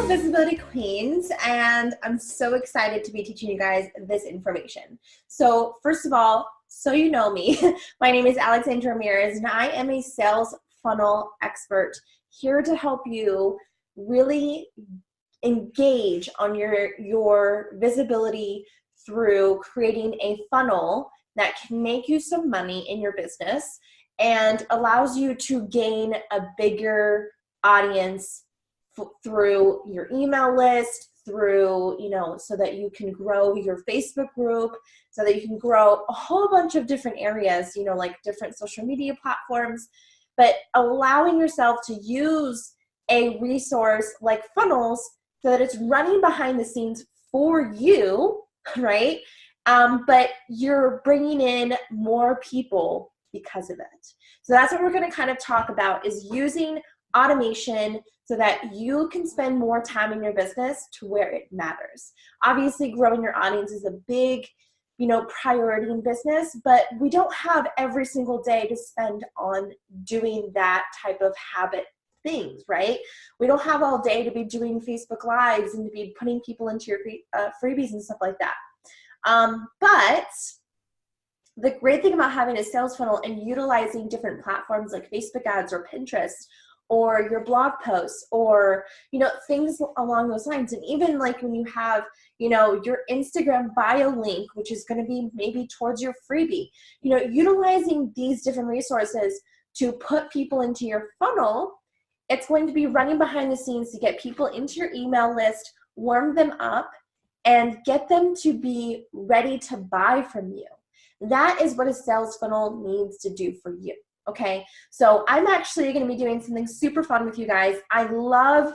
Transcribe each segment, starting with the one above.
Hello, Visibility Queens, and I'm so excited to be teaching you guys this information. So first of all, so you know me, my name is Ramirez, and I am a sales funnel expert here to help you really engage on your visibility through creating a funnel that can make you some money in your business and allows you to gain a bigger audience through your email list, through, so that you can grow your Facebook group, so that you can grow a whole bunch of different areas, like different social media platforms, but allowing yourself to use a resource like funnels so that it's running behind the scenes for you, right? But you're bringing in more people because of it. So that's what we're going to kind of talk about, is using automation so that you can spend more time in your business to where it matters. Obviously, growing your audience is a big, priority in business, but we don't have every single day to spend on doing that type of habit things, right? We don't have all day to be doing Facebook Lives and to be putting people into your freebies and stuff like that. But the great thing about having a sales funnel and utilizing different platforms like Facebook ads or Pinterest or your blog posts or, things along those lines. And even like when you have, your Instagram bio link, which is going to be maybe towards your freebie, utilizing these different resources to put people into your funnel, it's going to be running behind the scenes to get people into your email list, warm them up, and get them to be ready to buy from you. That is what a sales funnel needs to do for you. Okay, so I'm actually going to be doing something super fun with you guys. I love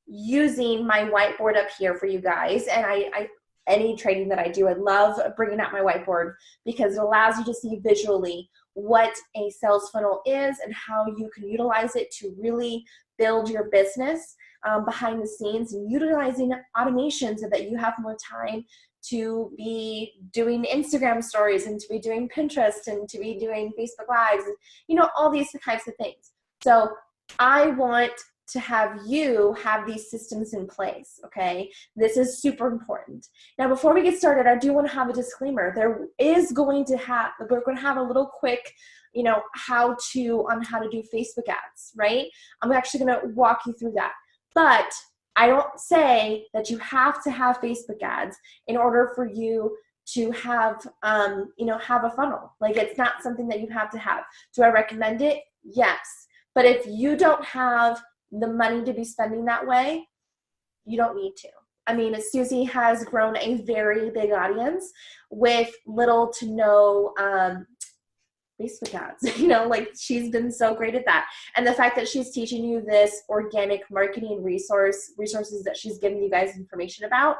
using my whiteboard up here for you guys, and any training that I do, I love bringing out my whiteboard because it allows you to see visually what a sales funnel is and how you can utilize it to really build your business behind the scenes, and utilizing automation so that you have more time to be doing Instagram stories and to be doing Pinterest and to be doing Facebook Lives, and, all these types of things. So I want to have you have these systems in place, okay? This is super important. Now, before we get started, I do want to have a disclaimer. We're going to have a little quick, how-to on how to do Facebook ads, right? I'm actually going to walk you through that. But I don't say that you have to have Facebook ads in order for you to have, have a funnel. Like, it's not something that you have to have. Do I recommend it? Yes. But if you don't have the money to be spending that way, you don't need to. I mean, Susie has grown a very big audience with little to no Facebook ads, like she's been so great at that. And the fact that she's teaching you this organic marketing resources that she's giving you guys information about,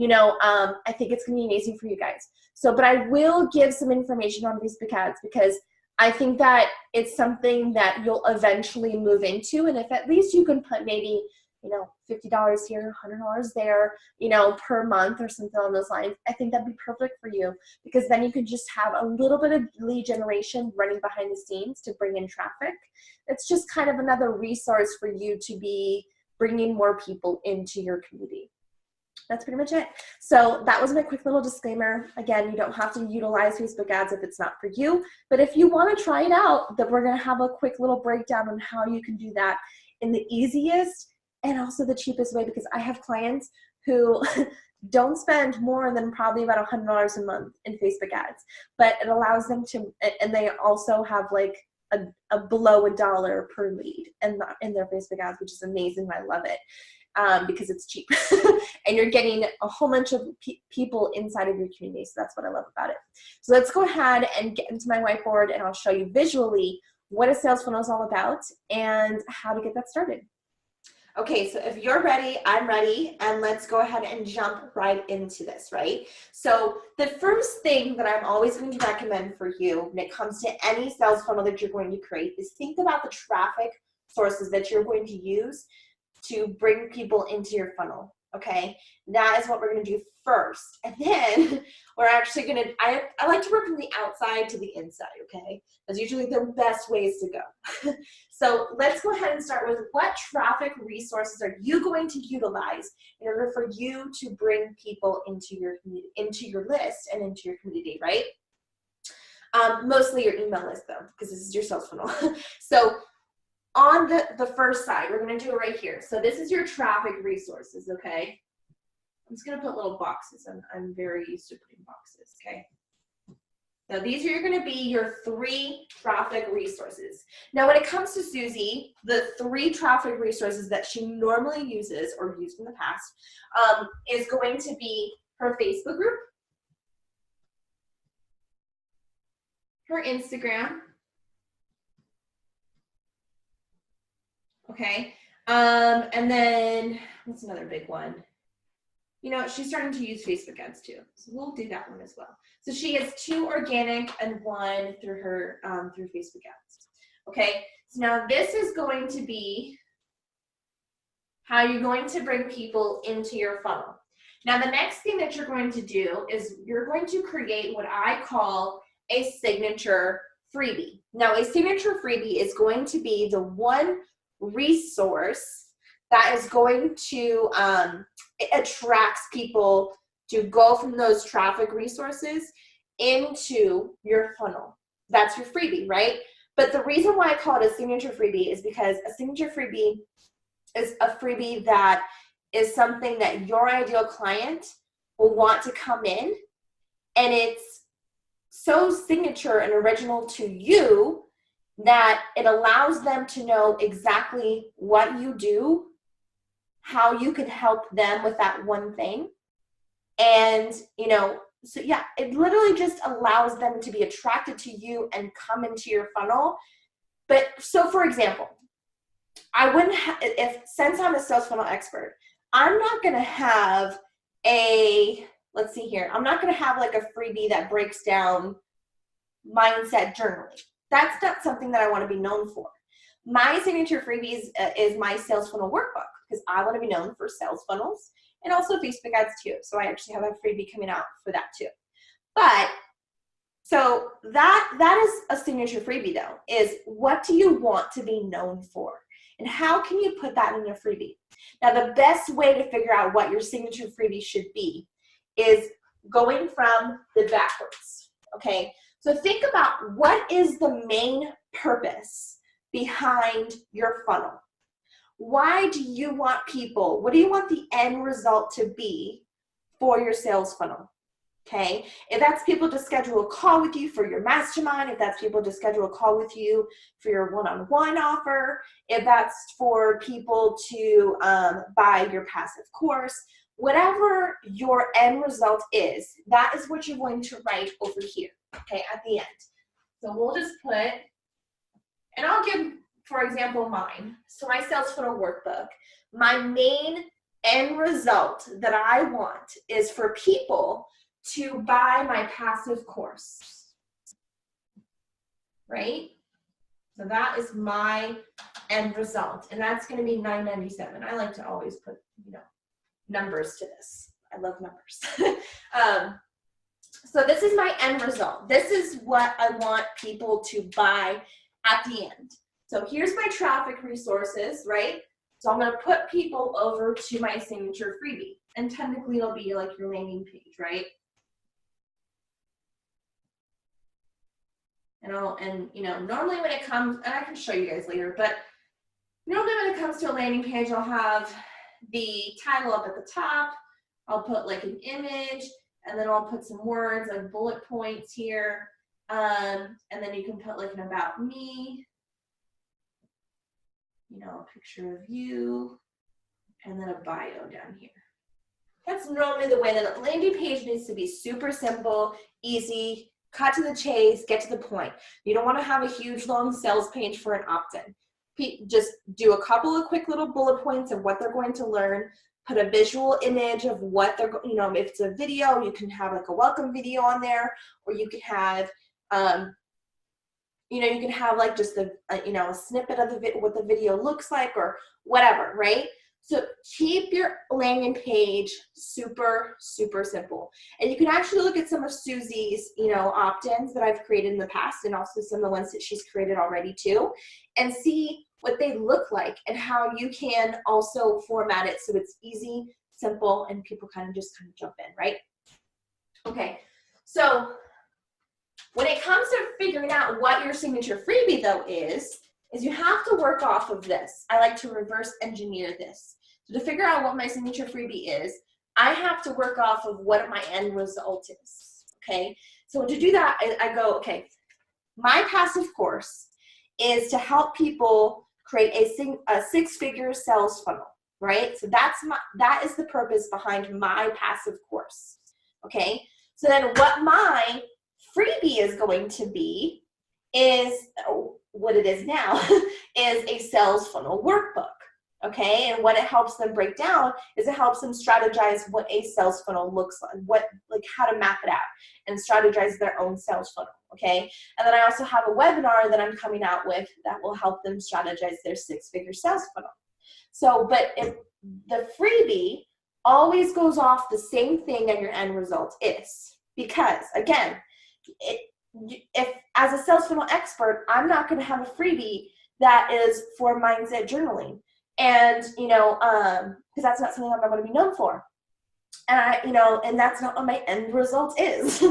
I think it's going to be amazing for you guys. So, but I will give some information on Facebook ads because I think that it's something that you'll eventually move into. And if at least you can put maybe, $50 here, $100 there, per month or something on those lines, I think that'd be perfect for you, because then you can just have a little bit of lead generation running behind the scenes to bring in traffic. It's just kind of another resource for you to be bringing more people into your community. That's pretty much it. So that was my quick little disclaimer. Again, you don't have to utilize Facebook ads if it's not for you, but if you want to try it out, that we're going to have a quick little breakdown on how you can do that in the easiest and also the cheapest way, because I have clients who don't spend more than probably about $100 a month in Facebook ads, but it allows them to, and they also have like a below $1 per lead in their Facebook ads, which is amazing. I love it. Because it's cheap and you're getting a whole bunch of people inside of your community. So that's what I love about it. So let's go ahead and get into my whiteboard, and I'll show you visually what a sales funnel is all about and how to get that started. Okay, so if you're ready, I'm ready, and let's go ahead and jump right into this, right? So the first thing that I'm always going to recommend for you when it comes to any sales funnel that you're going to create is think about the traffic sources that you're going to use to bring people into your funnel, okay? That is what we're gonna do first. And then we're actually gonna, I like to work from the outside to the inside, okay? That's usually the best ways to go. So let's go ahead and start with what traffic resources are you going to utilize in order for you to bring people into your list and into your community, right? Mostly your email list though, because this is your sales funnel. So on the first side, we're gonna do it right here. So this is your traffic resources, okay? I'm just gonna put little boxes. I'm very used to putting boxes, okay? Now these are gonna be your 3 traffic resources. Now when it comes to Susie, the 3 traffic resources that she normally uses or used in the past is going to be her Facebook group, her Instagram, okay, and then what's another big one? You know, she's starting to use Facebook ads too, so we'll do that one as well. So she has 2 organic and 1 through her through Facebook ads. Okay, so now this is going to be how you're going to bring people into your funnel. Now the next thing that you're going to do is you're going to create what I call a signature freebie. Now a signature freebie is going to be the one resource that is going to it attracts people to go from those traffic resources into your funnel. That's your freebie, right? But the reason why I call it a signature freebie is because a signature freebie is a freebie that is something that your ideal client will want to come in, and it's so signature and original to you that it allows them to know exactly what you do, how you can help them with that one thing. And, you know, so yeah, it literally just allows them to be attracted to you and come into your funnel. But so for example, I wouldn't since I'm a sales funnel expert, I'm not going to have let's see here. I'm not going to have like a freebie that breaks down mindset journaling. That's not something that I want to be known for. My signature freebies is my sales funnel workbook, because I want to be known for sales funnels and also Facebook ads too. So I actually have a freebie coming out for that too. But so that is a signature freebie though, is what do you want to be known for? And how can you put that in a freebie? Now the best way to figure out what your signature freebie should be is going from the backwards, okay? So think about what is the main purpose behind your funnel. Why do you want people, what do you want the end result to be for your sales funnel? Okay, if that's people to schedule a call with you for your mastermind, if that's people to schedule a call with you for your one-on-one offer, if that's for people to buy your passive course, whatever your end result is, that is what you're going to write over here, okay, at the end. So we'll just put, and I'll give, for example, mine. So my sales funnel workbook, my main end result that I want is for people to buy my passive course, right? So that is my end result, and that's going to be $9.97. I like to always put, you know, numbers to this. I love numbers. So this is my end result. This is what I want people to buy at the end. So here's my traffic resources, right? So I'm going to put people over to my signature freebie, and technically it'll be like your landing page, right? And you know, normally when it comes, and I can show you guys later, but normally when it comes to a landing page, I'll have the title up at the top. I'll put like an image, and then I'll put some words like bullet points here. And then you can put like an about me, you know, a picture of you, and then a bio down here. That's normally the way that a landing page needs to be: super simple, easy, cut to the chase, get to the point. You don't want to have a huge long sales page for an opt-in. Just do a couple of quick little bullet points of what they're going to learn. Put a visual image of what they're, you know, if it's a video, you can have like a welcome video on there, or you can have, you know, you can have like just a you know, a snippet of what the video looks like or whatever, right? So keep your landing page, super, super simple. And you can actually look at some of Susie's, opt-ins that I've created in the past, and also some of the ones that she's created already too, and see what they look like and how you can also format it so it's easy, simple, and people kind of jump in, right? Okay, so when it comes to figuring out what your signature freebie though is you have to work off of this. I like to reverse engineer this. So to figure out what my signature freebie is, I have to work off of what my end result is, okay? So to do that, I go, okay, my passive course is to help people create a six-figure sales funnel, right? So that is the purpose behind my passive course, okay? So then what my freebie is going to be is, what it is now, is a sales funnel workbook, okay? And what it helps them break down is it helps them strategize what a sales funnel looks like, how to map it out and strategize their own sales funnel, okay? And then I also have a webinar that I'm coming out with that will help them strategize their six-figure sales funnel. So, but if the freebie always goes off the same thing that your end result is, because again, if as a sales funnel expert, I'm not going to have a freebie that is for mindset journaling, and because that's not something I'm going to be known for, and and that's not what my end result is.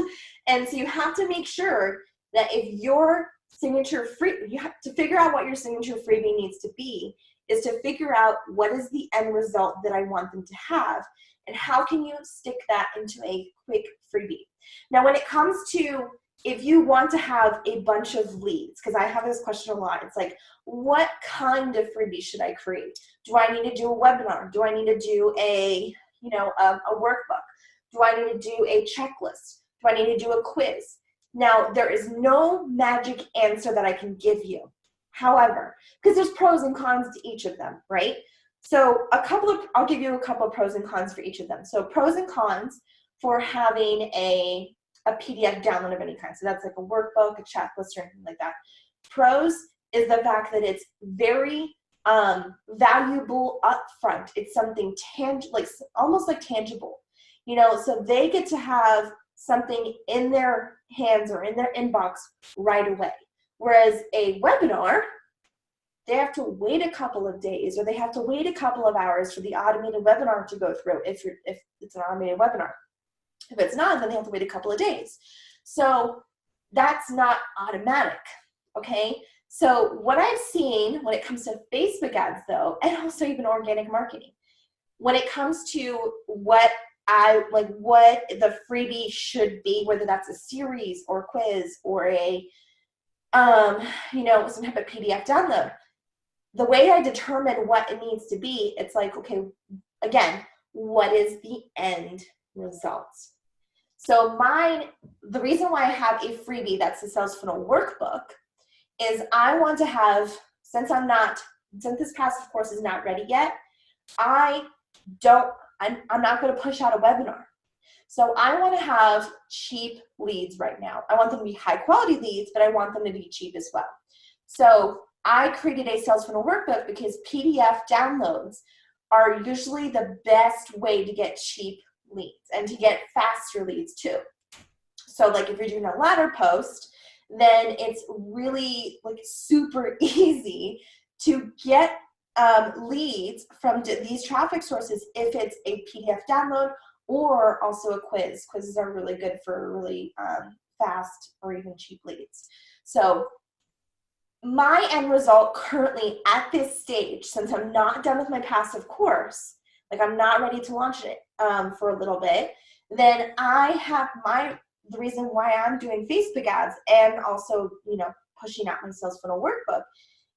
And so you have to make sure that if your signature you have to figure out what your signature freebie needs to be, is to figure out what is the end result that I want them to have, and how can you stick that into a quick freebie. Now, when it comes to if you want to have a bunch of leads, because I have this question a lot, it's like, what kind of freebie should I create? Do I need to do a webinar? Do I need to do a workbook? Do I need to do a checklist? Do I need to do a quiz? Now, there is no magic answer that I can give you. However, because there's pros and cons to each of them, right? So I'll give you a couple of pros and cons for each of them. So pros and cons for having a PDF download of any kind. So that's like a workbook, a checklist, or anything like that. Pros is the fact that it's very valuable upfront. It's something tangible, almost like tangible, so they get to have something in their hands or in their inbox right away. Whereas a webinar, they have to wait a couple of days, or they have to wait a couple of hours for the automated webinar to go through if it's an automated webinar. If it's not, then they have to wait a couple of days. So that's not automatic, okay? So what I've seen when it comes to Facebook ads though, and also even organic marketing, when it comes to what the freebie should be, whether that's a series or quiz or a, some type of PDF download, the way I determine what it needs to be, it's like, okay, again, what is the end result? So the reason why I have a freebie that's the sales funnel workbook is I want to have, since this passive course is not ready yet, I'm not going to push out a webinar. So I want to have cheap leads right now. I want them to be high quality leads, but I want them to be cheap as well. So I created a sales funnel workbook because PDF downloads are usually the best way to get cheap leads and to get faster leads too. So like if you're doing a ladder post, then it's really super easy to get leads from these traffic sources if it's a PDF download or also a quiz. Quizzes are really good for really fast or even cheap leads. So my end result currently at this stage, since I'm not done with my passive course, I'm not ready to launch it for a little bit, then I have the reason why I'm doing Facebook ads and also, pushing out my sales funnel workbook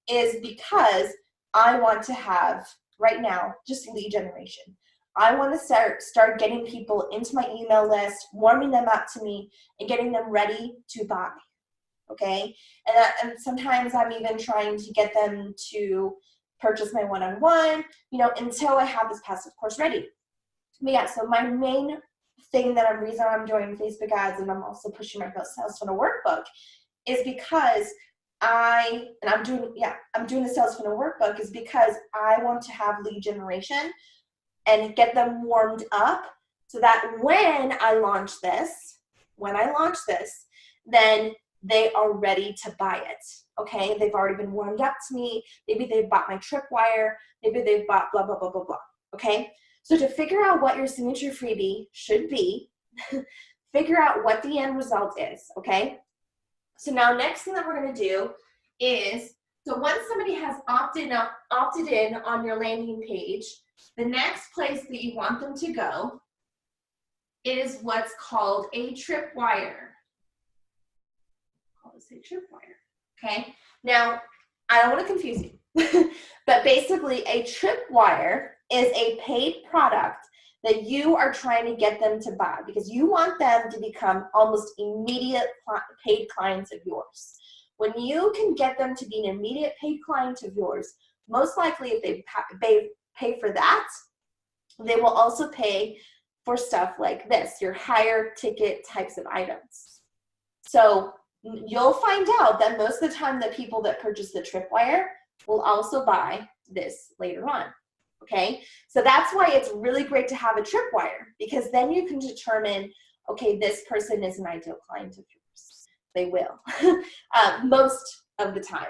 is because I want to have right now just lead generation. I want to start getting people into my email list, warming them up to me, and getting them ready to buy. Okay, and sometimes I'm even trying to get them to purchase my one-on-one, until I have this passive course ready. But yeah, so my main thing reason I'm doing Facebook ads and I'm also pushing my sales funnel workbook is because I'm doing the sales funnel workbook is because I want to have lead generation and get them warmed up so that when I launch this, then they are ready to buy it, okay? They've already been warmed up to me. Maybe they've bought my tripwire. Maybe they've bought blah, blah, blah, blah, blah, okay? So to figure out what your signature freebie should be, figure out what the end result is, okay? So now next thing that we're gonna do is, so once somebody has opted in on your landing page, the next place that you want them to go is what's called a tripwire. Call this a tripwire, okay? Now, I don't want to confuse you, but basically a tripwire is a paid product that you are trying to get them to buy because you want them to become almost immediate paid clients of yours. When you can get them to be an immediate paid client of yours, most likely if they pay for that, they will also pay for stuff like this, your higher ticket types of items. So you'll find out that most of the time the people that purchase the tripwire will also buy this later on, okay? So that's why it's really great to have a tripwire because then you can determine, okay, this person is an ideal client of yours. They will, most of the time.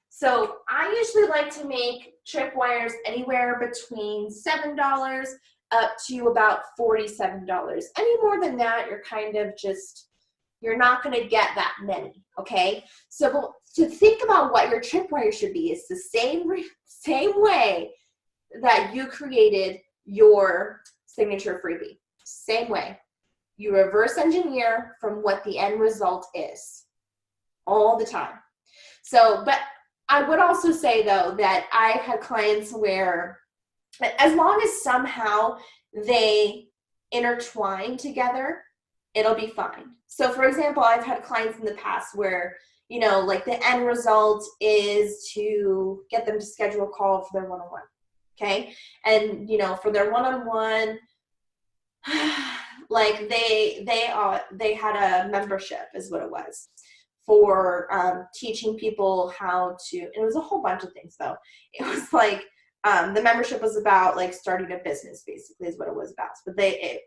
So I usually like to make tripwires anywhere between $7 up to about $47. Any more than that, you're kind of just, you're not going to get that many, okay? So to think about what your tripwire should be is the same way that you created your signature freebie. Same way. You reverse engineer from what the end result is all the time. So, but I would also say though that I've had clients where as long as somehow they intertwine together, it'll be fine. So for example, I've had clients in the past where, you know, like the end result is to get them to schedule a call for their one-on-one, okay? And, you know, for their one-on-one, like they had a membership is what it was for teaching people how to, and it was a whole bunch of things though. It was like, the membership was about like starting a business basically is what it was about. But the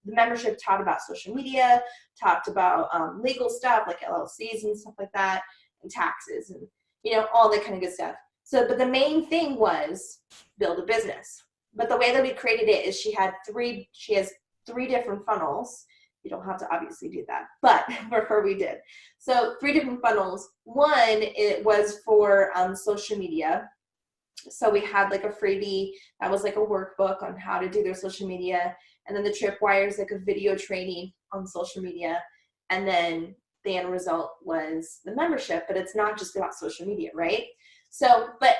membership taught about social media, talked about legal stuff like LLCs and stuff like that, and taxes and, you know, all that kind of good stuff. So, but the main thing was build a business. But the way that we created it is she has three different funnels. You don't have to obviously do that, but for her we did. So 3 different funnels. One, it was for social media. So we had like a freebie that was like a workbook on how to do their social media. And then the tripwire is like a video training on social media. And then the end result was the membership, but it's not just about social media, right? So, but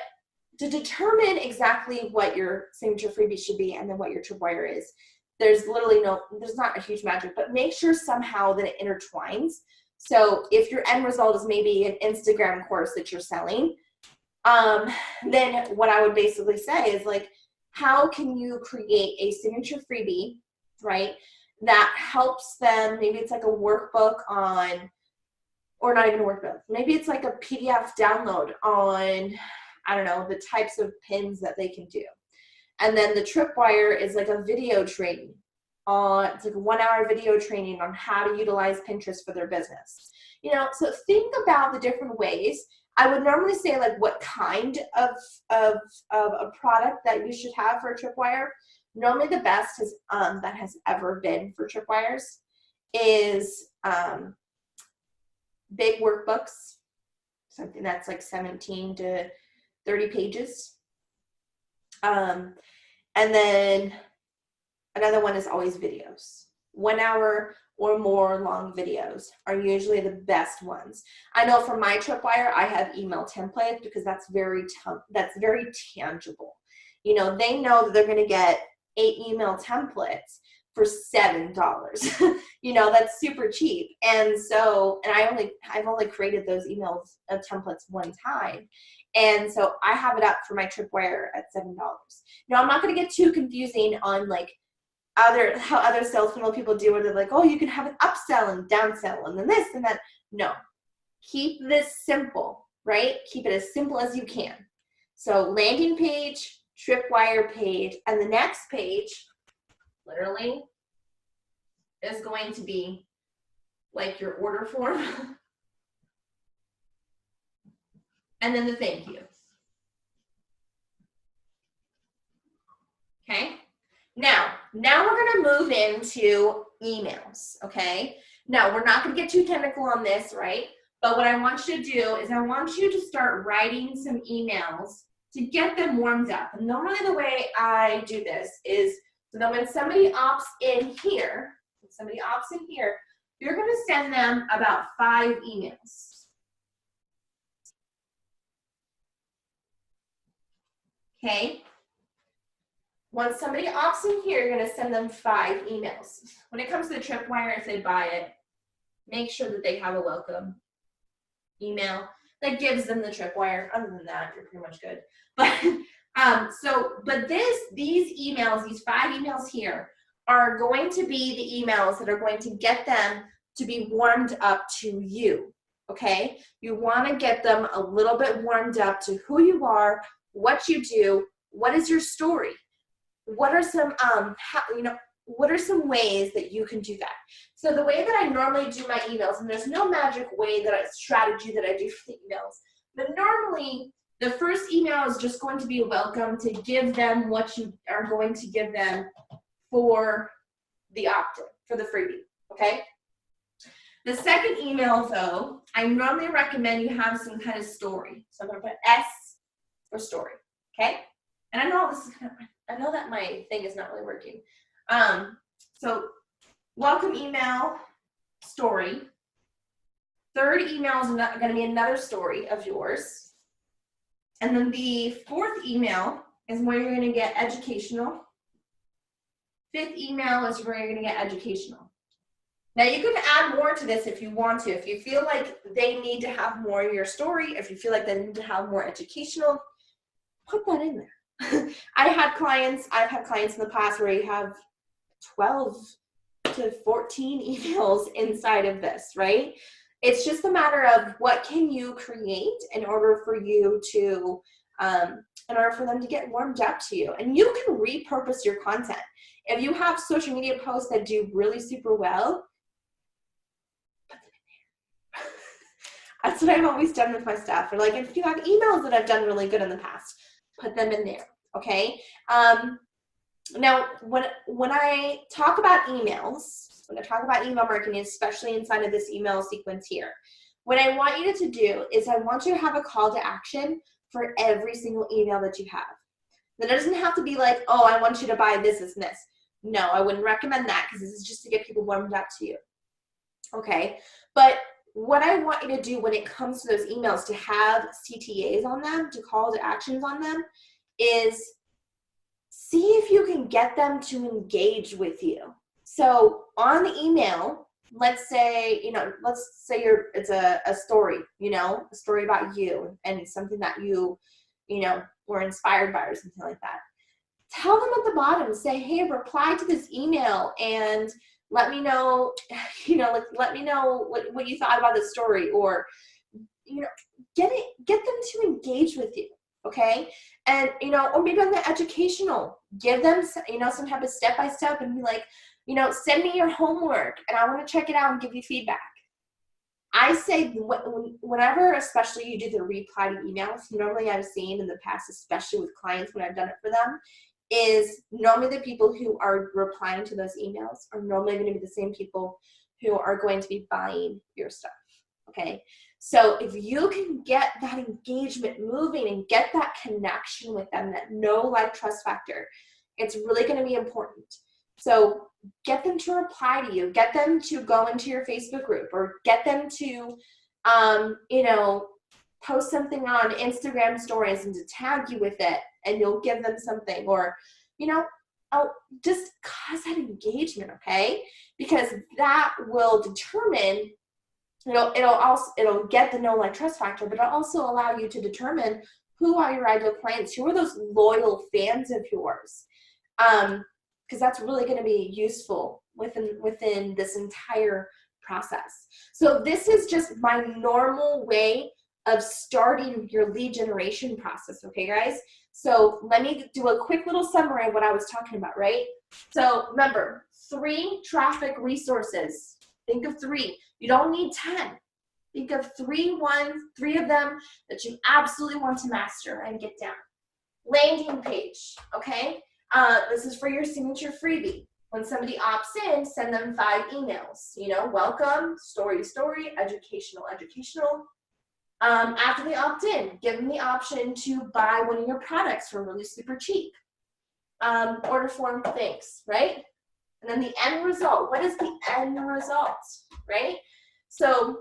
to determine exactly what your signature freebie should be and then what your tripwire is, there's not a huge magic, but make sure somehow that it intertwines. So if your end result is maybe an Instagram course that you're selling, then what I would basically say is like, how can you create a signature freebie, right, that helps them, maybe it's like a workbook on, or not even a workbook, maybe it's like a PDF download on, I don't know, the types of pins that they can do. And then the tripwire is like a video training it's like a 1-hour video training on how to utilize Pinterest for their business. You know, so think about the different ways. I would normally say like what kind of a product that you should have for a tripwire. Normally the best that has ever been for tripwires is big workbooks, something that's like 17 to 30 pages. And then another one is always videos. 1 hour or more long videos are usually the best ones. I know for my tripwire, I have email templates because that's very tangible. You know, they know that they're going to get 8 email templates for $7. You know, that's super cheap. And so, and I've only created those email templates one time. And so I have it up for my tripwire at $7. Now I'm not going to get too confusing on like how other sales funnel people do where they're like, oh, you can have an upsell and downsell and then this and that. No, keep this simple, right? Keep it as simple as you can. So landing page, tripwire page, and the next page literally is going to be like your order form and then the thank you. Okay, now we're gonna move into emails, okay? Now, we're not gonna get too technical on this, right? But what I want you to do is I want you to start writing some emails to get them warmed up. And normally the way I do this is so that when somebody opts in here, you're gonna send them about 5 emails. Okay? Once somebody opts in here, you're gonna send them 5 emails. When it comes to the tripwire, if they buy it, make sure that they have a welcome email that gives them the tripwire. Other than that, you're pretty much good. But these emails, these 5 emails here, are going to be the emails that are going to get them to be warmed up to you. Okay? You want to get them a little bit warmed up to who you are, what you do, what is your story. What are some what are some ways that you can do that? So the way that I normally do my emails, and there's no magic way strategy that I do for the emails, but normally the first email is just going to be a welcome to give them what you are going to give them for the opt-in, for the freebie, okay? The second email though, I normally recommend you have some kind of story. So I'm gonna put S for story, okay? And I know that my thing is not really working. So welcome email, story. Third email is going to be another story of yours. And then the 4th email is where you're going to get educational. 5th email is where you're going to get educational. Now you can add more to this if you want to. If you feel like they need to have more of your story, if you feel like they need to have more educational, put that in there. I've had clients in the past where you have 12 to 14 emails inside of this, right? It's just a matter of what can you create in order for you to, in order for them to get warmed up to you. And you can repurpose your content. If you have social media posts that do really super well, put them in there. That's what I've always done with my staff. Or like, if you have emails that I've done really good in the past, put them in there, okay? Now, when I talk about emails, when I talk about email marketing, especially inside of this email sequence here, what I want you to do is I want you to have a call to action for every single email that you have. That doesn't have to be like, oh, I want you to buy this, this, and this. No, I wouldn't recommend that because this is just to get people warmed up to you, okay? But what I want you to do when it comes to those emails to have CTAs on them, to call to actions on them, is see if you can get them to engage with you. So on the email, let's say it's a story, a story about you and something that you were inspired by or something like that. Tell them at the bottom, say, hey, reply to this email and let me know, let me know what you thought about the story, or, get them to engage with you. Okay. And, or maybe on the educational, give them, some type of step-by-step and be like, send me your homework and I want to check it out and give you feedback. I say whenever, especially you do the reply to emails, normally I've seen in the past, especially with clients when I've done it for them, is normally the people who are replying to those emails are normally going to be the same people who are going to be buying your stuff, okay? So if you can get that engagement moving and get that connection with them, that know, like, trust factor, it's really going to be important. So get them to reply to you, get them to go into your Facebook group, or get them to, post something on Instagram stories and to tag you with it, and you'll give them something, or, just cause that engagement, okay? Because that will determine, it'll get the know, like, trust factor, but it'll also allow you to determine who are your ideal clients, who are those loyal fans of yours, because that's really going to be useful within this entire process. So this is just my normal way of starting your lead generation process, okay, guys? So let me do a quick little summary of what I was talking about, right? So remember, 3 traffic resources. Think of 3. You don't need 10. Think of 3 of them that you absolutely want to master and get down. Landing page, okay? This is for your signature freebie. When somebody opts in, send them 5 emails. You know, welcome, story, educational. After they opt in, give them the option to buy one of your products for really super cheap. Order form, thanks, right? And then the end result. What is the end result, right? So,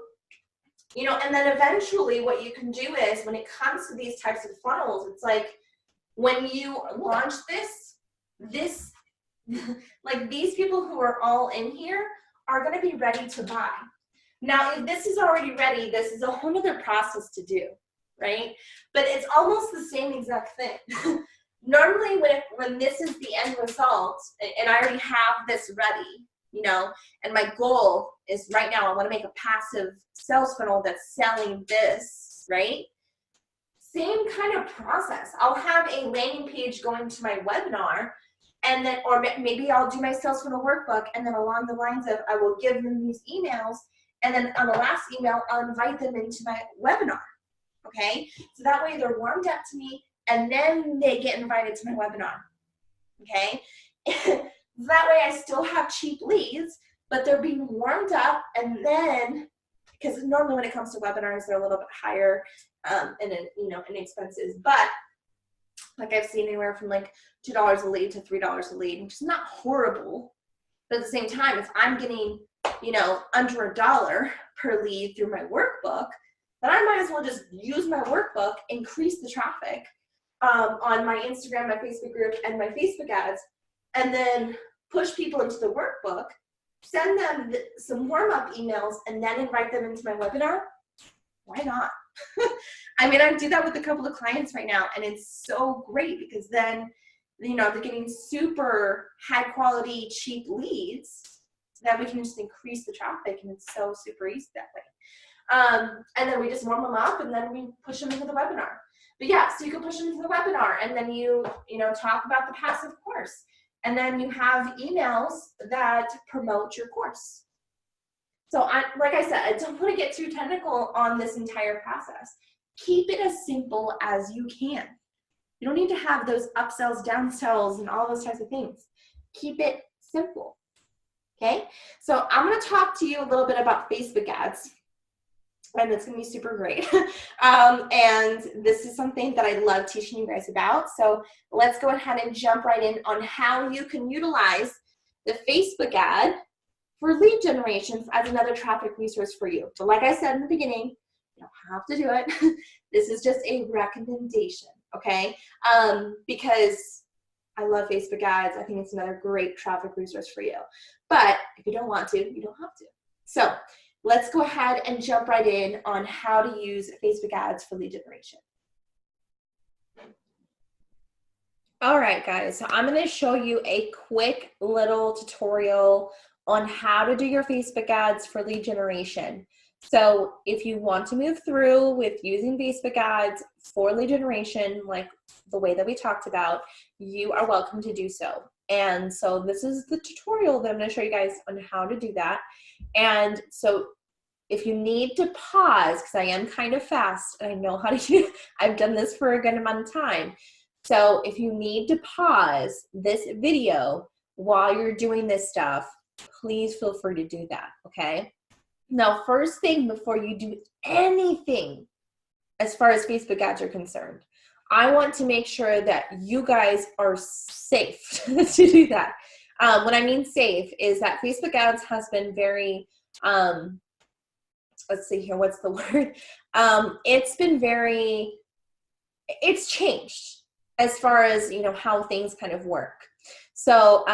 you know, and then eventually what you can do is when it comes to these types of funnels, it's like when you launch this, like these people who are all in here are going to be ready to buy. Now, if this is already ready, this is a whole other process to do, right? But it's almost the same exact thing. Normally, when this is the end result, and I already have this ready, you know, and my goal is right now I want to make a passive sales funnel that's selling this, right? Same kind of process. I'll have a landing page going to my webinar, and then, or maybe I'll do my sales funnel workbook, and then along the lines of I will give them these emails, and then on the last email, I'll invite them into my webinar, okay? So that way they're warmed up to me, and then they get invited to my webinar, okay? That way I still have cheap leads, but they're being warmed up, and then, because normally when it comes to webinars, they're a little bit higher in expenses, but like I've seen anywhere from like $2 a lead to $3 a lead, which is not horrible, but at the same time, if I'm getting, you know, under $1 per lead through my workbook, then I might as well just use my workbook, increase the traffic on my Instagram, my Facebook group, and my Facebook ads, and then push people into the workbook, send them some warm-up emails, and then invite them into my webinar. Why not? I mean, I do that with a couple of clients right now, and it's so great because then, you know, they're getting super high-quality, cheap leads that we can just increase the traffic, and it's so super easy that way. And then we just warm them up, and then we push them into the webinar. But yeah, so you can push them into the webinar, and then you know, talk about the passive course. And then you have emails that promote your course. So like I said, I don't want to get too technical on this entire process. Keep it as simple as you can. You don't need to have those upsells, downsells, and all those types of things. Keep it simple, okay? So I'm going to talk to you a little bit about Facebook ads, and it's going to be super great. And this is something that I love teaching you guys about. So let's go ahead and jump right in on how you can utilize the Facebook ad for lead generation as another traffic resource for you. But like I said in the beginning, you don't have to do it. This is just a recommendation, okay? Because I love Facebook ads. I think it's another great traffic resource for you. But if you don't want to, you don't have to. So let's go ahead and jump right in on how to use Facebook ads for lead generation. All right, guys, so I'm going to show you a quick little tutorial on how to do your Facebook ads for lead generation. So if you want to move through with using Facebook ads for lead generation, like the way that we talked about, you are welcome to do so. And so this is the tutorial that I'm going to show you guys on how to do that. And so if you need to pause, because I am kind of fast and I know how to do, I've done this for a good amount of time. So if you need to pause this video while you're doing this stuff, please feel free to do that, okay? Now, first thing before you do anything as far as Facebook ads are concerned, I want to make sure that you guys are safe to do that. What I mean safe is that Facebook ads has been very, let's see here, what's the word? It's been very, it's changed as far as, you know, how things kind of work. So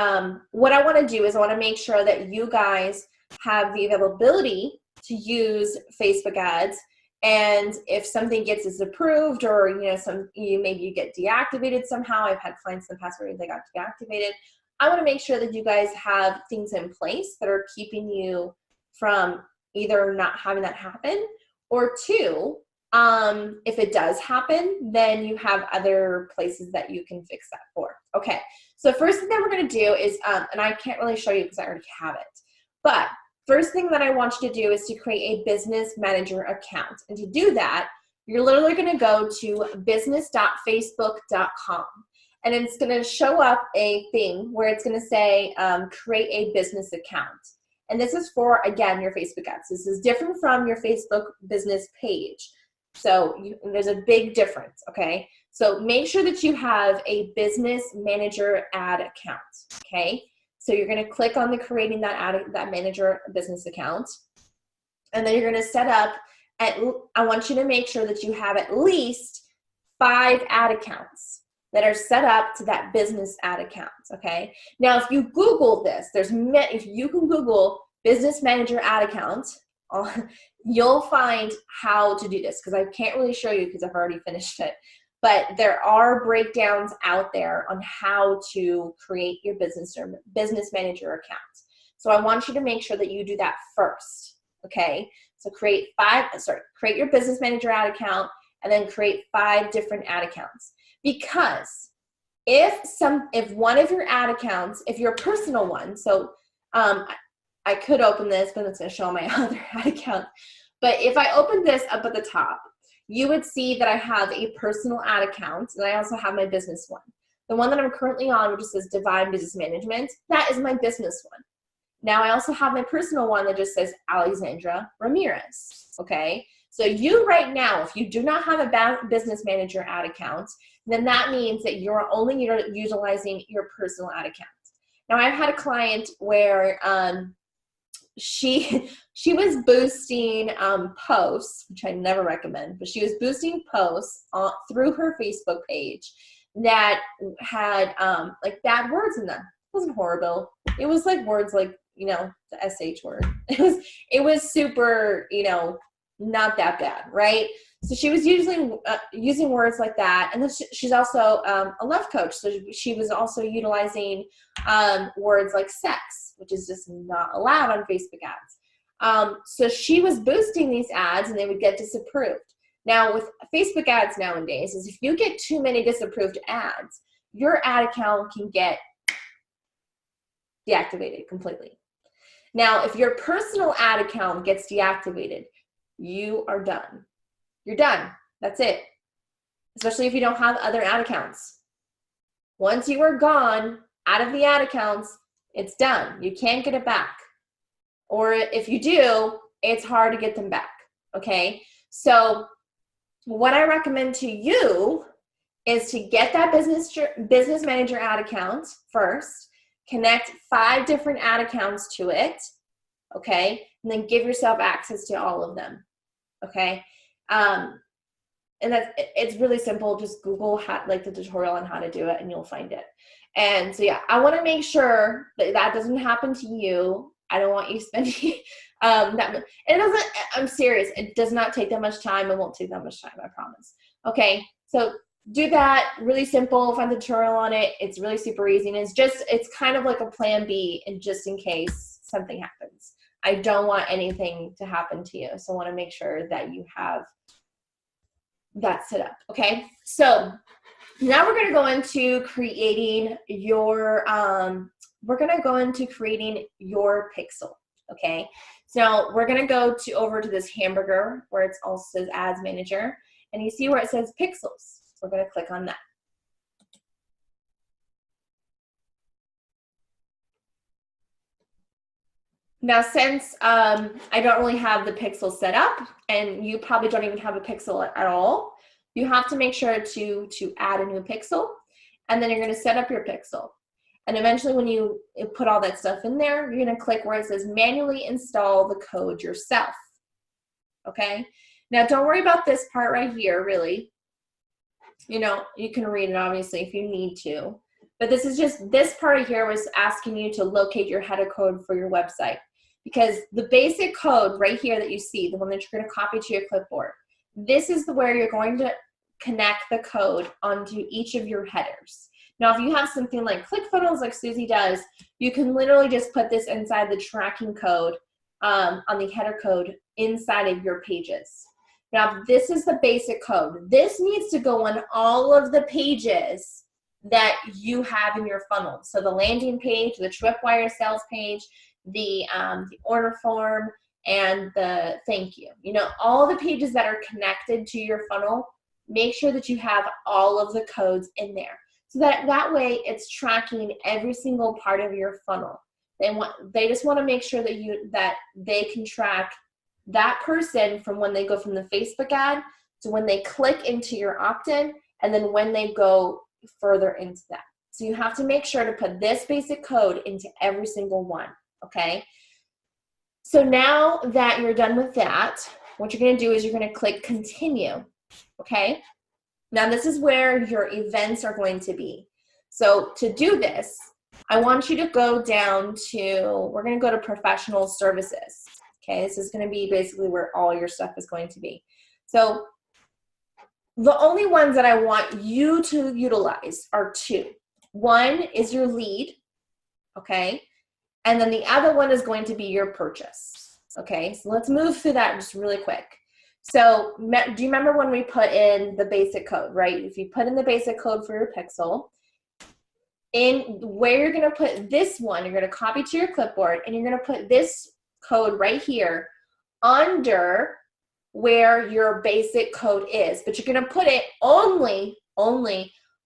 what I want to do is I want to make sure that you guys have the availability to use Facebook ads, and if something gets disapproved, or you know, maybe you get deactivated somehow. I've had clients in the past where they got deactivated. I want to make sure that you guys have things in place that are keeping you from either not having that happen, or two, If it does happen, then you have other places that you can fix that for. Okay, so first thing that we're going to do is, and I can't really show you because I already have it, but first thing that I want you to do is to create a business manager account. And to do that, you're literally going to go to business.facebook.com. And it's going to show up a thing where it's going to say create a business account. And this is for, again, your Facebook ads. This is different from your Facebook business page. So there's a big difference, okay? So make sure that you have a business manager ad account, okay? So you're going to click on the creating that manager business account. And then you're going to set up, I want you to make sure that you have at least 5 ad accounts that are set up to that business ad account, okay? Now, if you Google this, if you can Google business manager ad account, you'll find how to do this, because I can't really show you because I've already finished it. But there are breakdowns out there on how to create your business manager account. So I want you to make sure that you do that first, okay? So create your business manager ad account, and then create 5 different ad accounts. Because if one of your ad accounts, if your personal one, so I could open this, but it's going to show my other ad account. But if I open this up at the top, you would see that I have a personal ad account, and I also have my business one. The one that I'm currently on, which says Divine Business Management, that is my business one. Now I also have my personal one that just says Alexandra Ramirez, okay? So you right now, if you do not have a business manager ad account, then that means that you're only utilizing your personal ad account. Now I've had a client where she was boosting posts, which I never recommend, but she was boosting posts through her Facebook page that had like bad words in them. It wasn't horrible. It was like words like, you know, the SH word. It was super, you know, not that bad, right? So she was using words like that. And then she's also a love coach. So she was also utilizing words like sex, which is just not allowed on Facebook ads. So she was boosting these ads and they would get disapproved. Now with Facebook ads nowadays is if you get too many disapproved ads, your ad account can get deactivated completely. Now, if your personal ad account gets deactivated, you are done. You're done. That's it. Especially if you don't have other ad accounts. Once you are gone out of the ad accounts, it's done. You can't get it back. Or if you do, it's hard to get them back. Okay? So what I recommend to you is to get that business manager ad account first, connect 5 different ad accounts to it, okay? And then give yourself access to all of them, okay? And it's really simple. Just Google like the tutorial on how to do it and you'll find it. And so yeah, I want to make sure that that doesn't happen to you. I don't want you spending I'm serious. It does not take that much time. It won't take that much time, I promise. Okay, so do that. Really simple. Find the tutorial on it. It's really super easy. And it's kind of like a plan B, and just in case something happens. I don't want anything to happen to you. So I want to make sure that you have that set up. Okay. So now we're going to go into creating your, pixel. Okay. So we're going to go over to this hamburger where it also says Ads Manager, and you see where it says Pixels. We're going to click on that. Now, since I don't really have the pixel set up, and you probably don't even have a pixel at all, you have to make sure to add a new pixel, and then you're going to set up your pixel. And eventually when you put all that stuff in there, you're going to click where it says manually install the code yourself. Okay? Now, don't worry about this part right here, really. You know, you can read it obviously if you need to. But this part right here was asking you to locate your header code for your website. Because the basic code right here that you see, the one that you're going to copy to your clipboard, this is where you're going to connect the code onto each of your headers. Now, if you have something like ClickFunnels like Susie does, you can literally just put this inside the tracking code on the header code inside of your pages. Now, this is the basic code. This needs to go on all of the pages that you have in your funnel. So the landing page, the tripwire sales page, the order form, and the thank you. You know, all the pages that are connected to your funnel, make sure that you have all of the codes in there. So that way it's tracking every single part of your funnel. They just want to make sure that they can track that person from when they go from the Facebook ad to when they click into your opt-in, and then when they go further into that. So you have to make sure to put this basic code into every single one, okay? So now that you're done with that, what you're gonna do is you're gonna click continue, okay? Now this is where your events are going to be. So to do this, I want you to go down to, we're gonna go to professional services, okay? This is gonna be basically where all your stuff is going to be. So the only ones that I want you to utilize are two. One is your lead, okay? And then the other one is going to be your purchase, okay? So let's move through that just really quick. So do you remember when we put in the basic code, right? If you put in the basic code for your pixel, in where you're gonna put this one, you're gonna copy to your clipboard, and you're gonna put this code right here under where your basic code is, but you're gonna put it only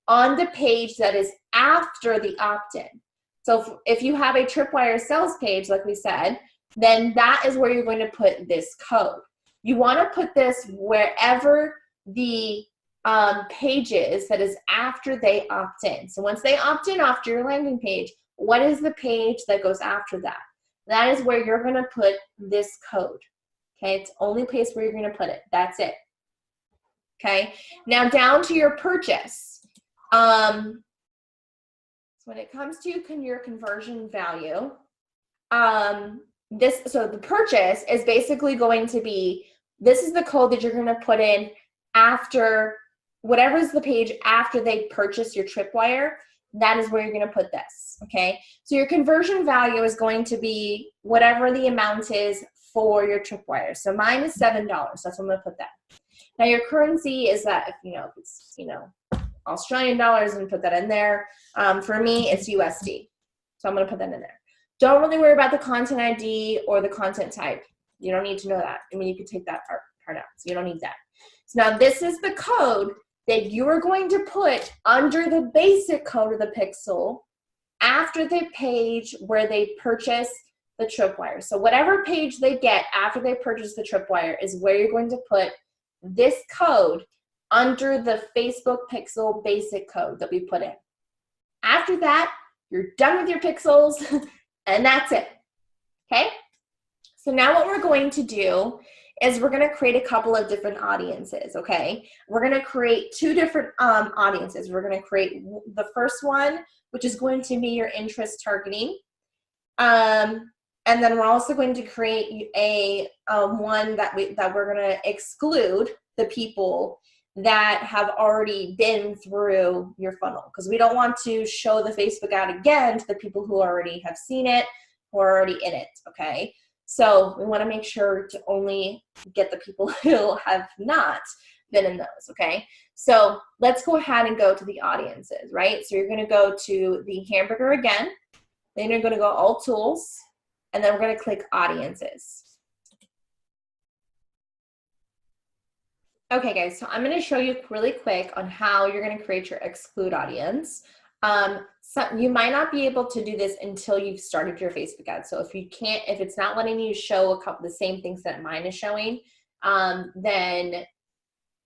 on the page that is after the opt-in. So if you have a tripwire sales page, like we said, then that is where you're going to put this code. You wanna put this wherever the page is that is after they opt in. So once they opt in after your landing page, what is the page that goes after that? That is where you're gonna put this code. Okay, it's the only place where you're gonna put it. That's it. Okay, now down to your purchase. So when it comes to your conversion value, so the purchase is basically going to be, this is the code that you're gonna put in after, whatever is the page after they purchase your tripwire, that is where you're gonna put this, okay? So your conversion value is going to be whatever the amount is for your tripwire. So mine is $7, that's what I'm gonna put that. Now your currency is that, if it's Australian dollars, and put that in there. For me, it's USD, so I'm gonna put that in there. Don't really worry about the content ID or the content type. You don't need to know that. I mean, you could take that part out, so you don't need that. So now this is the code that you are going to put under the basic code of the pixel after the page where they purchase the tripwire. So whatever page they get after they purchase the tripwire is where you're going to put this code under the Facebook pixel basic code that we put in. After that, you're done with your pixels and that's it, okay? So now what we're going to do is we're gonna create a couple of different audiences, okay? We're gonna create two different audiences. We're gonna create the first one, which is going to be your interest targeting. And then we're also going to create a one that we're gonna exclude the people that have already been through your funnel, because we don't want to show the Facebook ad again to the people who already have seen it, who are already in it, okay? So we want to make sure to only get the people who have not been in those, okay? So let's go ahead and go to the audiences, right? So you're going to go to the hamburger again, then you're going to go all tools, and then we're going to click audiences. Okay guys, so I'm going to show you really quick on how you're going to create your exclude audience. So you might not be able to do this until you've started your Facebook ad. So if it's not letting you show the same things that mine is showing, then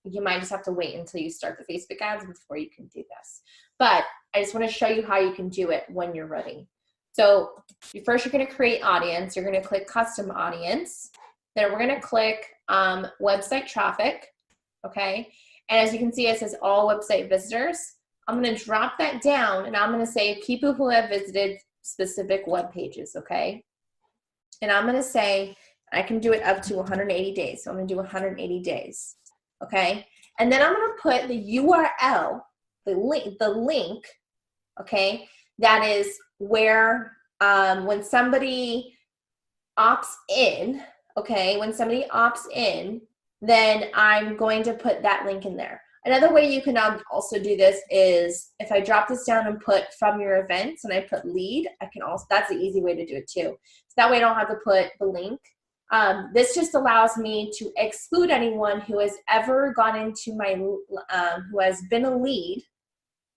you might just have to wait until you start the Facebook ads before you can do this. But I just want to show you how you can do it when you're ready. So first you're going to create audience. You're going to click custom audience. Then we're going to click website traffic. Okay, and as you can see, it says all website visitors. I'm going to drop that down, and I'm going to say people who have visited specific web pages, okay? And I'm going to say I can do it up to 180 days, so I'm going to do 180 days, okay? And then I'm going to put the URL, the link, okay, that is where when somebody opts in, okay, when somebody opts in, then I'm going to put that link in there. Another way you can also do this is if I drop this down and put from your events and I put lead, I can also, that's an easy way to do it too. So that way I don't have to put the link. This just allows me to exclude anyone who has ever gone into my, who has been a lead,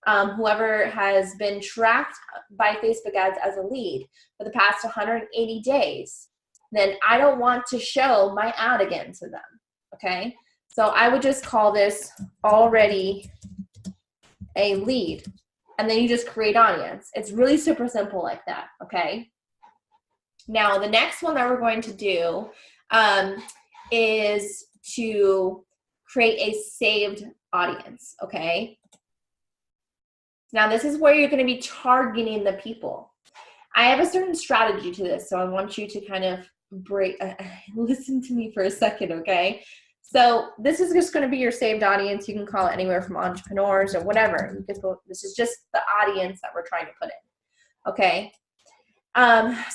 whoever has been tracked by Facebook ads as a lead for the past 180 days, then I don't want to show my ad again to them, okay? So I would just call this already a lead, and then you just create audience. It's really super simple like that, okay? Now, the next one that we're going to do is to create a saved audience, okay? Now, this is where you're going to be targeting the people. I have a certain strategy to this, so I want you to kind of listen to me for a second, okay? So this is just going to be your saved audience. You can call it anywhere from entrepreneurs or whatever. This is just the audience that we're trying to put in, okay?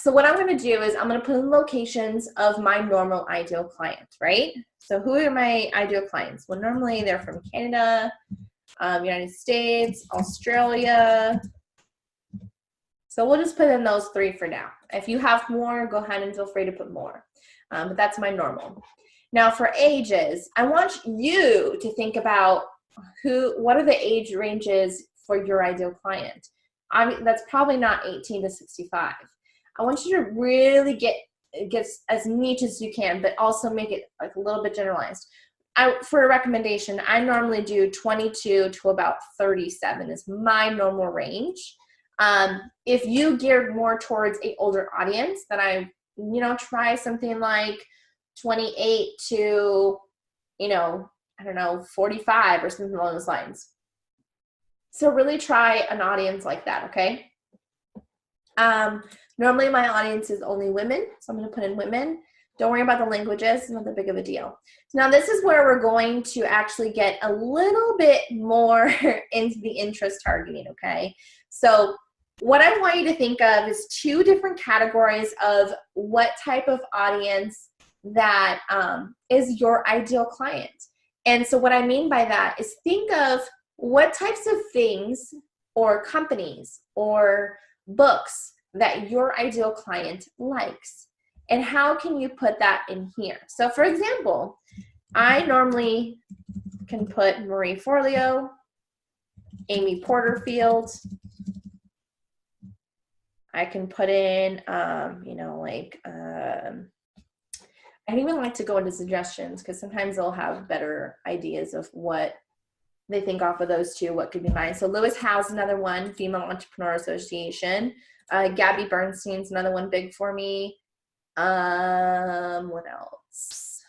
So what I'm going to do is I'm going to put in locations of my normal ideal client, right? So who are my ideal clients? Well, normally they're from Canada, United States, Australia. So we'll just put in those 3 for now. If you have more, go ahead and feel free to put more. But that's my normal. Now for ages, I want you to think about what are the age ranges for your ideal client. That's probably not 18 to 65. I want you to really get as niche as you can, but also make it like a little bit generalized. For a recommendation, I normally do 22 to about 37 is my normal range. If you geared more towards an older audience, then I, try something like 28 to, I don't know, 45 or something along those lines. So really try an audience like that, okay? Normally my audience is only women, so I'm going to put in women. Don't worry about the languages, it's not that big of a deal. So now this is where we're going to actually get a little bit more into the interest targeting, okay? So what I want you to think of is 2 different categories of what type of audience that is your ideal client. And so what I mean by that is think of what types of things or companies or books that your ideal client likes, and how can you put that in here? So for example, I normally can put Marie Forleo, Amy Porterfield. I can put in, I don't even like to go into suggestions because sometimes they'll have better ideas of what they think off of those 2, what could be mine. So Lewis Howe's another one, Female Entrepreneur Association. Gabby Bernstein's another one big for me. What else?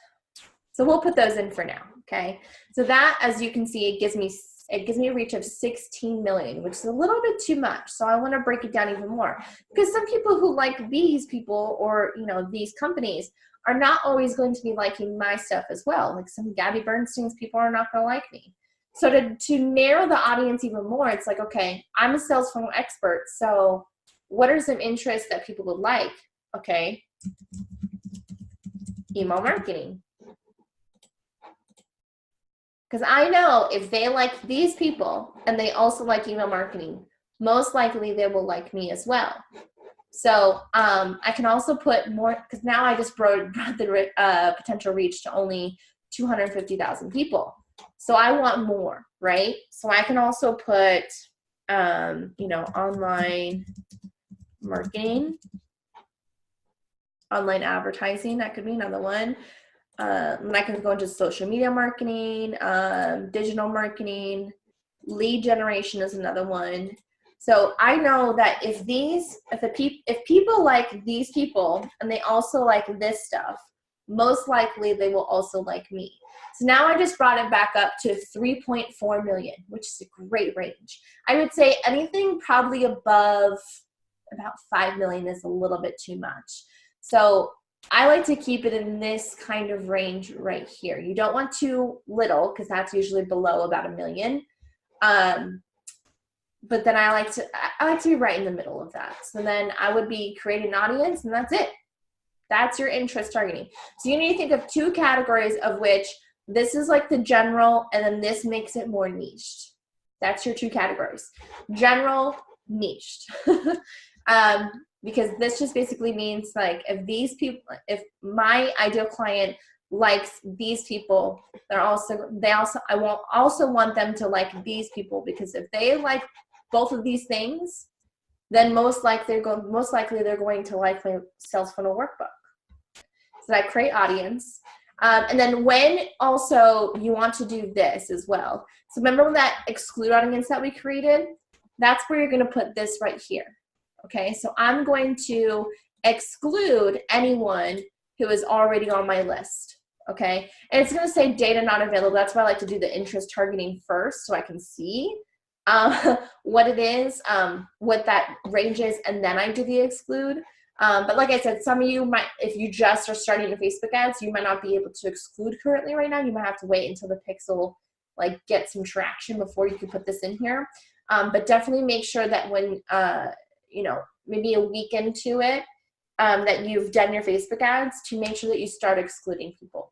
So we'll put those in for now, okay? So that, as you can see, it gives me a reach of 16 million, which is a little bit too much. So I want to break it down even more, because some people who like these people or, these companies are not always going to be liking my stuff as well. Like some Gabby Bernstein's people are not going to like me. So to narrow the audience even more, it's like, okay, I'm a sales funnel expert. So what are some interests that people would like? Okay. Email marketing. Because I know if they like these people and they also like email marketing, most likely they will like me as well. So I can also put more, because now I just brought the potential reach to only 250,000 people. So I want more, right? So I can also put, online marketing, online advertising, that could be another one. And I can go into social media marketing, digital marketing, lead generation is another one. So I know that if people like these people and they also like this stuff, most likely they will also like me. So now I just brought it back up to 3.4 million, which is a great range. I would say anything probably above about 5 million is a little bit too much. So I like to keep it in this kind of range right here. You don't want too little because that's usually below about 1 million. But then I like to be right in the middle of that. So then I would be creating an audience, and that's it. That's your interest targeting. So you need to think of 2 categories of which This is like the general, and then this makes it more niched. That's your two categories. General, niched. Because this just basically means like if these people, if my ideal client likes these people, I also want them to like these people, because if they like both of these things, then most likely they're going to like my sales funnel workbook. So that I create audience. And then when also you want to do this as well. So remember that exclude audience that we created? That's where you're going to put this right here. Okay, so I'm going to exclude anyone who is already on my list. Okay, and it's going to say data not available. That's why I like to do the interest targeting first, so I can see what it is, what that range is, and then I do the exclude. But like I said, some of you might, if you just are starting your Facebook ads, you might not be able to exclude currently right now. You might have to wait until the pixel like get some traction before you can put this in here. But definitely make sure that when, you know, maybe a week into it, that you've done your Facebook ads, to make sure that you start excluding people.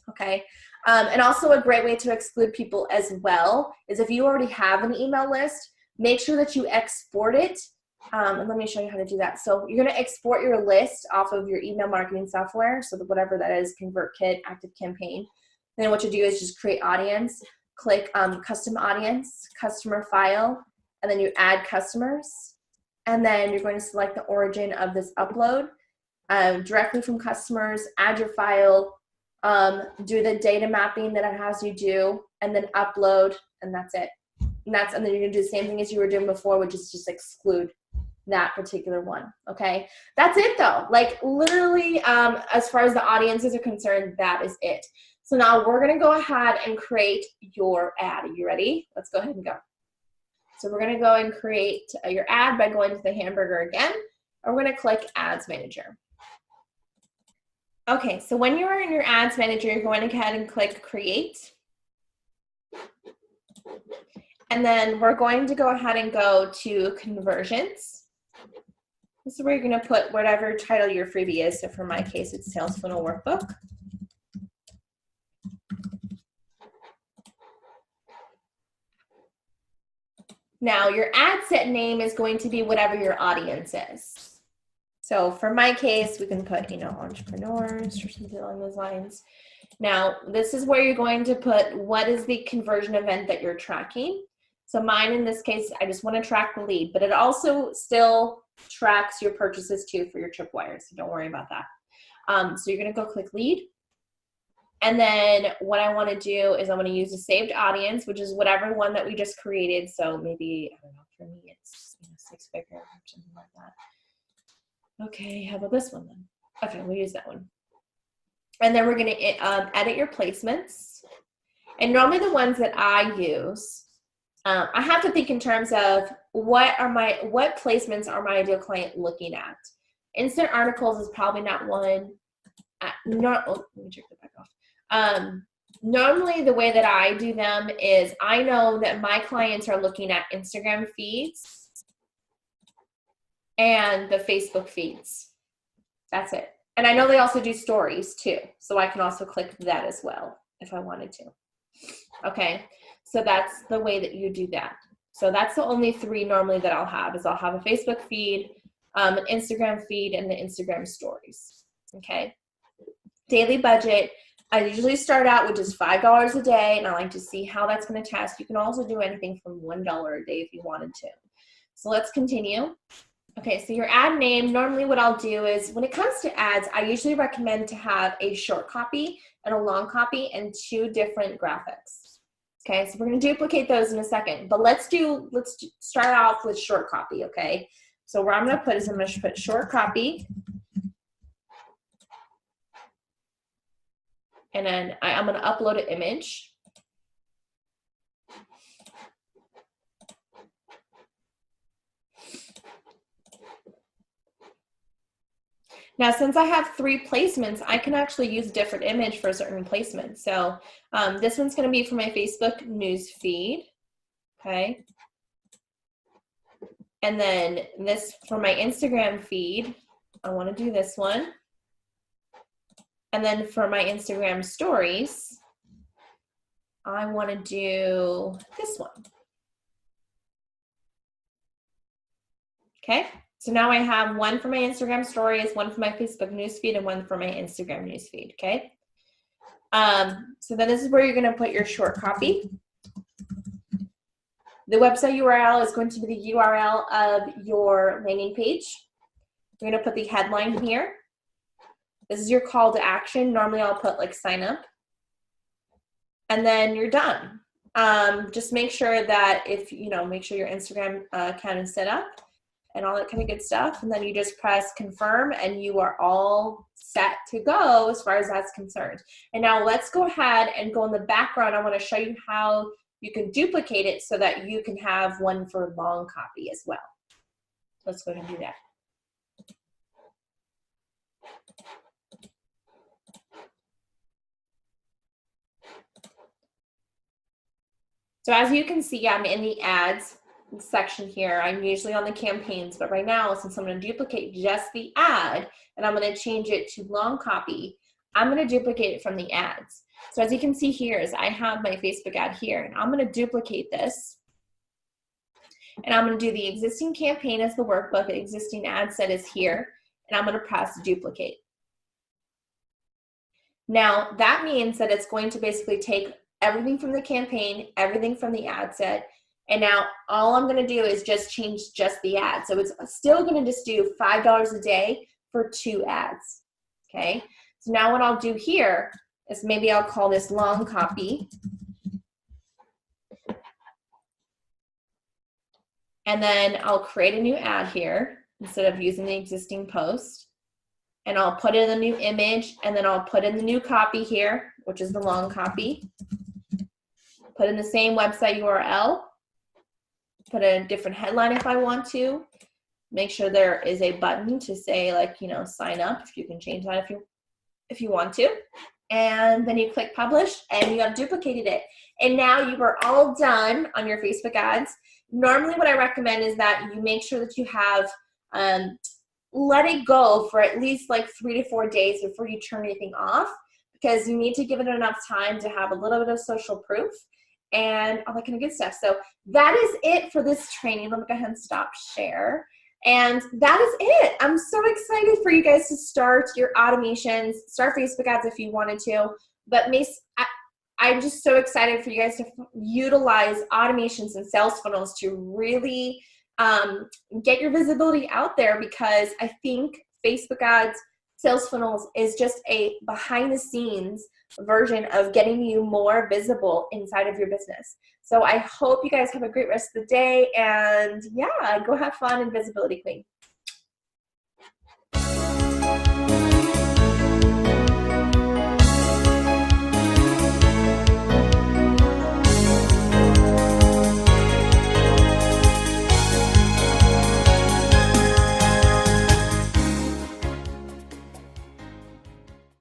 Okay. And also a great way to exclude people as well is if you already have an email list, make sure that you export it. And let me show you how to do that. So you're going to export your list off of your email marketing software. So whatever that is, ConvertKit, ActiveCampaign. Then what you do is just create audience, click custom audience, customer file, and then you add customers. And then you're going to select the origin of this upload directly from customers, add your file, do the data mapping that it has you do, and then upload, and that's it. And then you're going to do the same thing as you were doing before, which is just exclude that particular one. Okay, that's it though. Like literally, as far as the audiences are concerned, that is it. So now we're going to go ahead and create your ad. Are you ready? Let's go ahead and go. So we're going to go and create your ad by going to the hamburger again. And we're going to click Ads Manager. Okay, so when you are in your Ads Manager, you're going to go ahead and click Create. And then we're going to go ahead and go to Conversions. This is where you're going to put whatever title your freebie is. So for my case, it's Sales Funnel Workbook. Now your ad set name is going to be whatever your audience is. So for my case, we can put, you know, entrepreneurs or something along those lines. Now, this is where you're going to put what is the conversion event that you're tracking. So mine in this case, I just want to track the lead, but it also still tracks your purchases too for your tripwires. So don't worry about that. So you're going to go click lead. And then what I want to do is I want to use a saved audience, which is whatever one that we just created. So maybe, I don't know, for me, it's, you know, 6-figure or something like that. Okay, how about this one then? Okay, we'll use that one. And then we're going to edit your placements. And normally the ones that I use, I have to think in terms of what placements are my ideal client looking at. Instant articles is probably not one. Let me check that back off. Normally the way that I do them is I know that my clients are looking at Instagram feeds and the Facebook feeds. That's it. And I know they also do stories too. So I can also click that as well if I wanted to. Okay. So that's the way that you do that. So that's the only three normally that I'll have is I'll have a Facebook feed, an Instagram feed, and the Instagram stories. Okay. Daily budget. I usually start out with just $5 a day, and I like to see how that's going to test. You can also do anything from $1 a day if you wanted to. So let's continue. Okay, so your ad name, normally what I'll do is when it comes to ads, I usually recommend to have a short copy and a long copy and 2 different graphics. Okay, so we're going to duplicate those in a second, but let's start off with short copy, okay? So where I'm going to put is I'm going to put short copy. And then I'm going to upload an image. Now, since I have 3 placements, I can actually use a different image for a certain placement. So this one's going to be for my Facebook news feed. Okay. And then this for my Instagram feed, I want to do this one. And then for my Instagram stories, I want to do this one. Okay, so now I have one for my Instagram stories, one for my Facebook newsfeed, and one for my Instagram newsfeed, okay? So then this is where you're gonna put your short copy. The website URL is going to be the URL of your landing page. You're gonna put the headline here. This is your call to action. Normally I'll put like sign up. And then you're done. Just make sure that make sure your Instagram account is set up and all that kind of good stuff. And then you just press confirm and you are all set to go as far as that's concerned. And now let's go ahead and go in the background. I want to show you how you can duplicate it so that you can have one for long copy as well. Let's go ahead and do that. So as you can see, I'm in the ads section here. I'm usually on the campaigns, but right now, since I'm going to duplicate just the ad and I'm going to change it to long copy, I'm going to duplicate it from the ads. So as you can see here is I have my Facebook ad here, and I'm going to duplicate this. And I'm going to do the existing campaign as the workbook, the existing ad set is here, and I'm going to press duplicate. Now that means that it's going to basically take everything from the campaign, everything from the ad set, and now all I'm gonna do is just change just the ad. So it's still gonna just do $5 a day for 2 ads, okay? So now what I'll do here is maybe I'll call this long copy. And then I'll create a new ad here instead of using the existing post. And I'll put in the new image, and then I'll put in the new copy here, which is the long copy. Put in the same website URL, put in a different headline if I want to. Make sure there is a button to say sign up, if you can change that if you want to. And then you click publish and you have duplicated it. And now you are all done on your Facebook ads. Normally what I recommend is that you make sure that you have let it go for at least like 3 to 4 days before you turn anything off, because you need to give it enough time to have a little bit of social proof and all that kind of good stuff. So that is it for this training. Let me go ahead and stop share. And that is it. I'm so excited for you guys to start your automations, start Facebook ads if you wanted to. But I'm just so excited for you guys to utilize automations and sales funnels to really get your visibility out there, because I think Facebook ads, sales funnels is just a behind the scenes version of getting you more visible inside of your business. So I hope you guys have a great rest of the day, and yeah, go have fun and visibility queen.